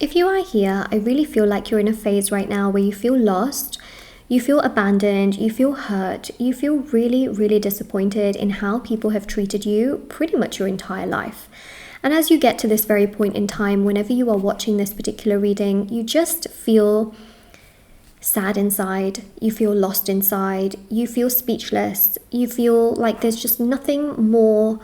If you are here, I really feel like you're in a phase right now where you feel lost, you feel abandoned, you feel hurt, you feel really, really disappointed in how people have treated you pretty much your entire life. And as you get to this very point in time, whenever you are watching this particular reading, you just feel sad inside, you feel lost inside, you feel speechless, you feel like there's just nothing more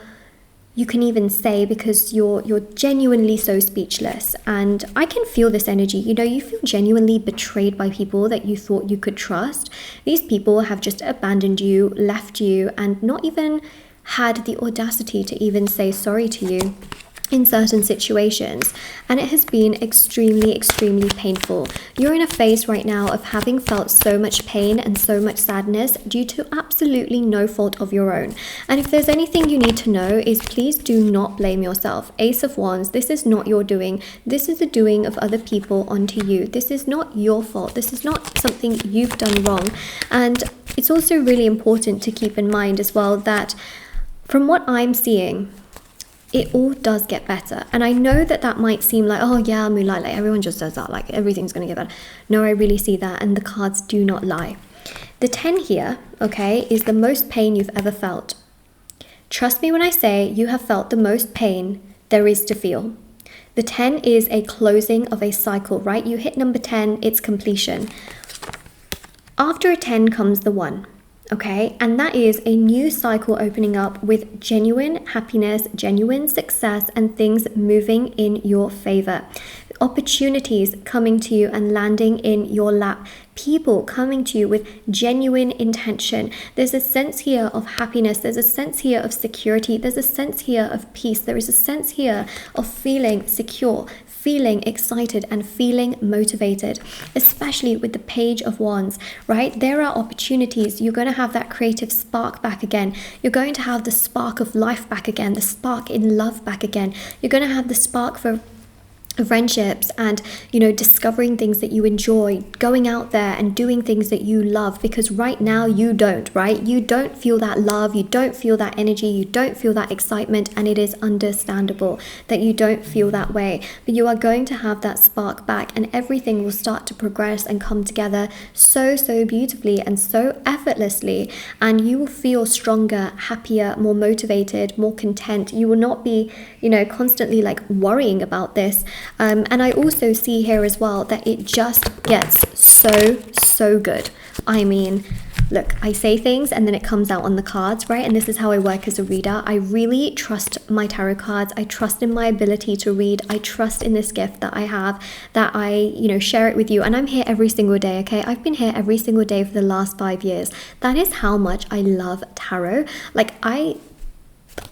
you can even say, because you're genuinely so speechless. And I can feel this energy. You know, you feel genuinely betrayed by people that you thought you could trust. These people have just abandoned you, left you, and not even had the audacity to even say sorry to you in certain situations. And it has been extremely, extremely painful. You're in a phase right now of having felt so much pain and so much sadness due to absolutely no fault of your own. And if there's anything you need to know is, please do not blame yourself. Ace of Wands, this is not your doing. This is the doing of other people onto you. This is not your fault. This is not something you've done wrong. And it's also really important to keep in mind as well that from what I'm seeing, it all does get better. And I know that that might seem like, oh yeah, Moonlight, like everyone just says that, like everything's going to get better. No, I really see that, and the cards do not lie. The 10 here, okay, is the most pain you've ever felt. Trust me when I say you have felt the most pain there is to feel. The 10 is a closing of a cycle, right? You hit number 10, it's completion. After a 10 comes the 1. Okay, and that is a new cycle opening up with genuine happiness, genuine success, and things moving in your favor. Opportunities coming to you and landing in your lap. People coming to you with genuine intention. There's a sense here of happiness. There's a sense here of security. There's a sense here of peace. There is a sense here of feeling secure, feeling excited, and feeling motivated, especially with the Page of Wands, right? There are opportunities. You're going to have that creative spark back again. You're going to have the spark of life back again, the spark in love back again. You're going to have the spark for friendships and, you know, discovering things that you enjoy, going out there and doing things that you love, because right now you don't, right? You don't feel that love, you don't feel that energy, you don't feel that excitement, and it is understandable that you don't feel that way, but you are going to have that spark back, and everything will start to progress and come together so beautifully and so effortlessly, and you will feel stronger, happier, more motivated, more content. You will not be, you know, constantly like worrying about this. And I also see here as well that it just gets so good. I mean, look, I say things and then it comes out on the cards, right? And this is how I work as a reader. I really trust my tarot cards. I trust in my ability to read. I trust in this gift that I have, that I, you know, share it with you. And I'm here every single day, okay? I've been here every single day for the last 5 years. That is how much I love tarot. Like, I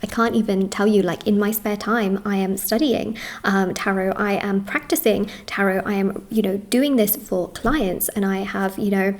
can't even tell you, like in my spare time, I am studying tarot, I am practicing tarot, I am, you know, doing this for clients, and I have, you know,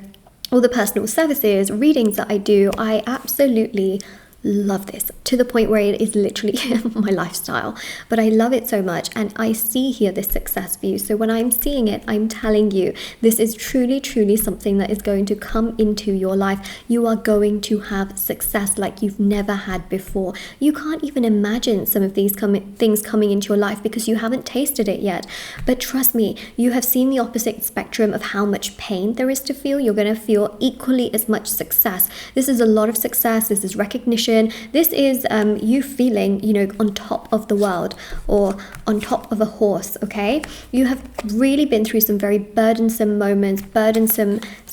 all the personal services, readings that I do. I absolutely love this to the point where it is literally my lifestyle, but I love it so much, and I see here this success for you. So when I'm seeing it, I'm telling you, this is truly something that is going to come into your life. You are going to have success like you've never had before. You can't even imagine some of these things coming into your life because you haven't tasted it yet. But trust me, you have seen the opposite spectrum of how much pain there is to feel. You're going to feel equally as much success. This is a lot of success. This is recognition. This is you feeling, you know, on top of the world, or on top of a horse, okay? You have really been through some very burdensome moments,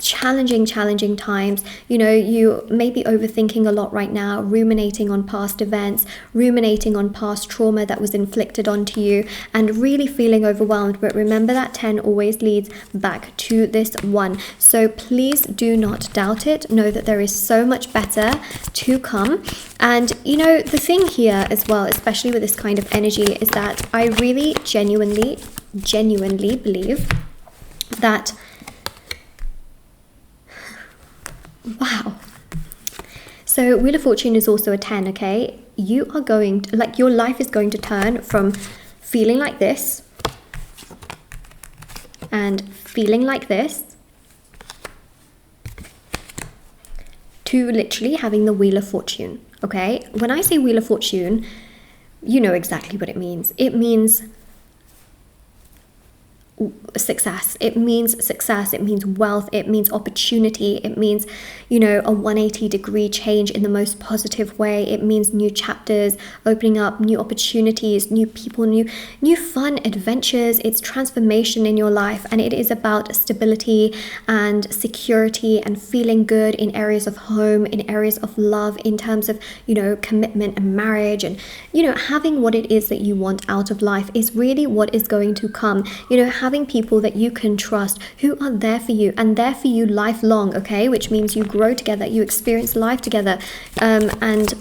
challenging times. You know, you may be overthinking a lot right now, ruminating on past events, ruminating on past trauma that was inflicted onto you, and really feeling overwhelmed. But remember that 10 always leads back to this 1. So please do not doubt it. Know that there is so much better to come. And, you know, the thing here as well, especially with this kind of energy, is that I really genuinely believe that, wow. So Wheel of Fortune is also a 10, okay? You are going to, like, your life is going to turn from feeling like this and feeling like this to literally having the Wheel of Fortune, okay? When I say Wheel of Fortune, you know exactly what it means. It means success. It means success. It means wealth. It means opportunity. It means, you know, a 180-degree change in the most positive way. It means new chapters, opening up new opportunities, new people, new fun adventures. It's transformation in your life, and it is about stability and security and feeling good in areas of home, in areas of love, in terms of, you know, commitment and marriage, and, you know, having what it is that you want out of life is really what is going to come. You know, having people that you can trust who are there for you and there for you lifelong, okay? Which means you grow together, you experience life together, and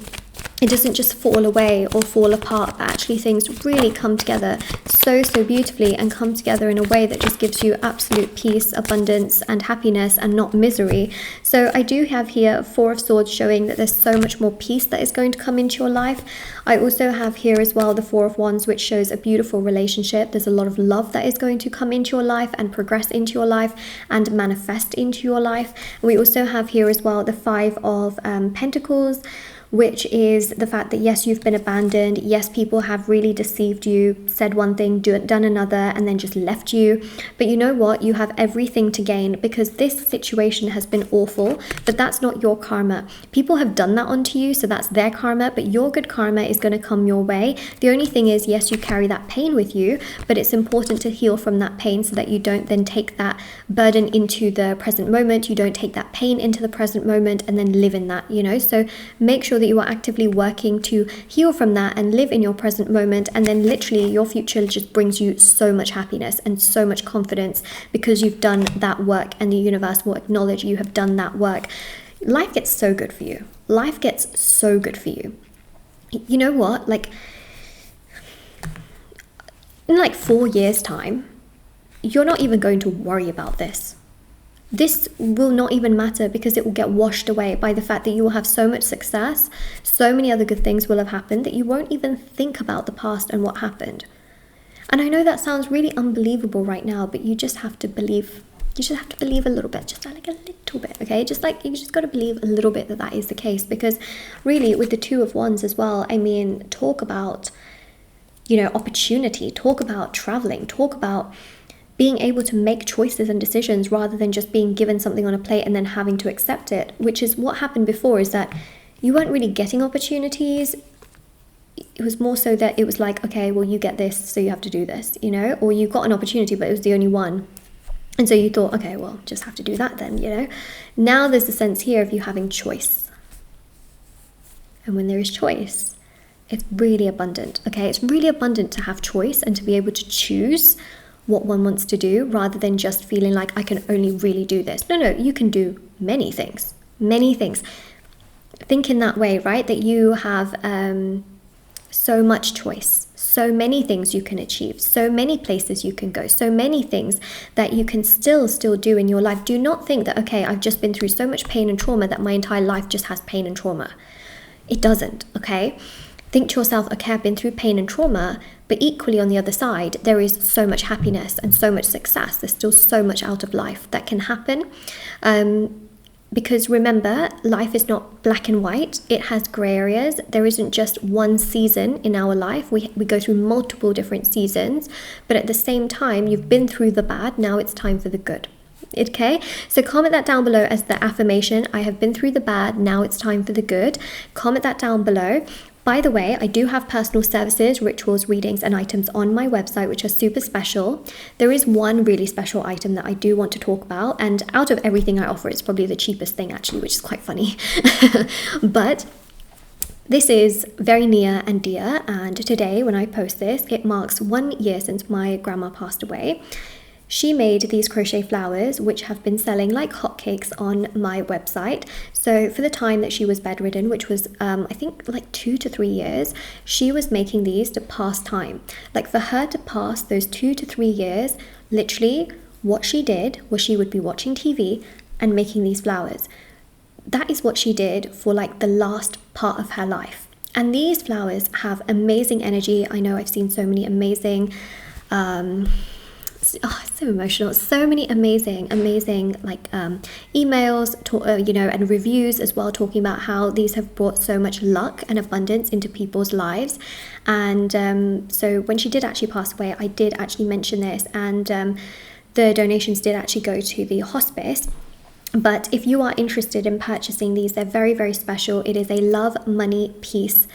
it doesn't just fall away or fall apart, but actually things really come together so beautifully and come together in a way that just gives you absolute peace, abundance and happiness, and not misery. So I do have here Four of Swords, showing that there's so much more peace that is going to come into your life. I also have here as well the Four of Wands, which shows a beautiful relationship. There's a lot of love that is going to come into your life and progress into your life and manifest into your life. And we also have here as well the Five of Pentacles, which is the fact that yes, you've been abandoned. Yes, people have really deceived you, said one thing, done another, and then just left you. But you know what? You have everything to gain, because this situation has been awful, but that's not your karma. People have done that onto you, so that's their karma, but your good karma is going to come your way. The only thing is, yes, you carry that pain with you, but it's important to heal from that pain so that you don't then take that burden into the present moment. You don't take that pain into the present moment and then live in that, you know? So make sure that you are actively working to heal from that and live in your present moment, and then literally your future just brings you so much happiness and so much confidence because you've done that work, and the universe will acknowledge you have done that work. Life gets so good for you. Life gets so good for you. You know what? Like, in like 4 years' time, you're not even going to worry about this. This will not even matter, because it will get washed away by the fact that you will have so much success. So many other good things will have happened that you won't even think about the past and what happened. And I know that sounds really unbelievable right now, but you just have to believe. You just have to believe a little bit, just like a little bit, okay? Just like, you just got to believe a little bit that that is the case, because really with the Two of Wands as well, I mean, talk about, you know, opportunity, talk about traveling, talk about being able to make choices and decisions rather than just being given something on a plate and then having to accept it, which is what happened before, is that you weren't really getting opportunities. It was more so that it was like, okay, well, you get this, so you have to do this, you know, or you got an opportunity, but it was the only one. And so you thought, okay, well, just have to do that then, you know. Now there's a sense here of you having choice. And when there is choice, it's really abundant, okay? It's really abundant to have choice and to be able to choose what one wants to do, rather than just feeling like I can only really do this. No, you can do many things, many things. Think in that way, right? That you have so much choice, so many things you can achieve, so many places you can go, so many things that you can still do in your life. Do not think that, okay, I've just been through so much pain and trauma that my entire life just has pain and trauma. It doesn't, okay? Think to yourself, okay, I've been through pain and trauma, but equally on the other side, there is so much happiness and so much success. There's still so much out of life that can happen. Because remember, life is not black and white. It has gray areas. There isn't just one season in our life. We go through multiple different seasons, but at the same time, you've been through the bad. Now it's time for the good. Okay, so comment that down below as the affirmation. I have been through the bad. Now it's time for the good. Comment that down below. By the way, I do have personal services, rituals, readings, and items on my website, which are super special. There is one really special item that I do want to talk about, and out of everything I offer, it's probably the cheapest thing actually, which is quite funny. But this is very near and dear, and today when I post this, it marks 1 year since my grandma passed away. She made these crochet flowers, which have been selling like hotcakes on my website. So for the time that she was bedridden, which was, I think like 2 to 3 years, she was making these to pass time. Like for her to pass those 2 to 3 years, literally what she did was she would be watching TV and making these flowers. That is what she did for like the last part of her life. And these flowers have amazing energy. I know I've seen so many amazing so emotional. So many amazing like emails, and reviews as well, talking about how these have brought so much luck and abundance into people's lives. And so when she did actually pass away, I did actually mention this, and the donations did actually go to the hospice. But if you are interested in purchasing these, they're very, very special. It is a love, money, peace.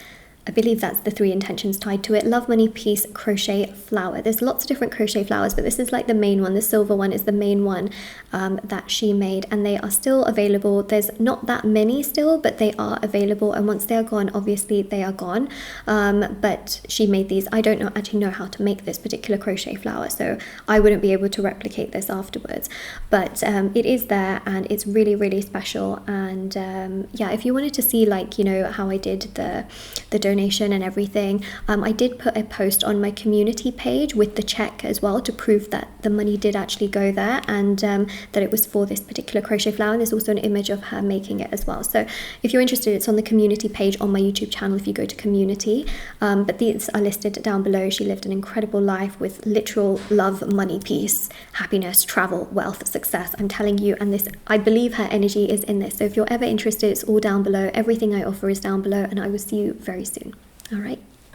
I believe that's the 3 intentions tied to it. Love, money, peace, crochet flower. There's lots of different crochet flowers, but this is like the main one. The silver one is the main one that she made, and they are still available. There's not that many still, but they are available. And once they are gone, obviously they are gone. But she made these. I don't actually know how to make this particular crochet flower, so I wouldn't be able to replicate this afterwards. But it is there, and it's really, really special. And yeah, if you wanted to see, like, how I did the donation and everything, I did put a post on my community page with the check as well, to prove that the money did actually go there, and that it was for this particular crochet flower. And there's also an image of her making it as well. So if you're interested, it's on the community page on my YouTube channel if you go to community. But these are listed down below. She lived an incredible life with literal love, money, peace, happiness, travel, wealth, success. I'm telling you, and this, I believe her energy is in this. So if you're ever interested, it's all down below. Everything I offer is down below, and I will see you very soon. All right.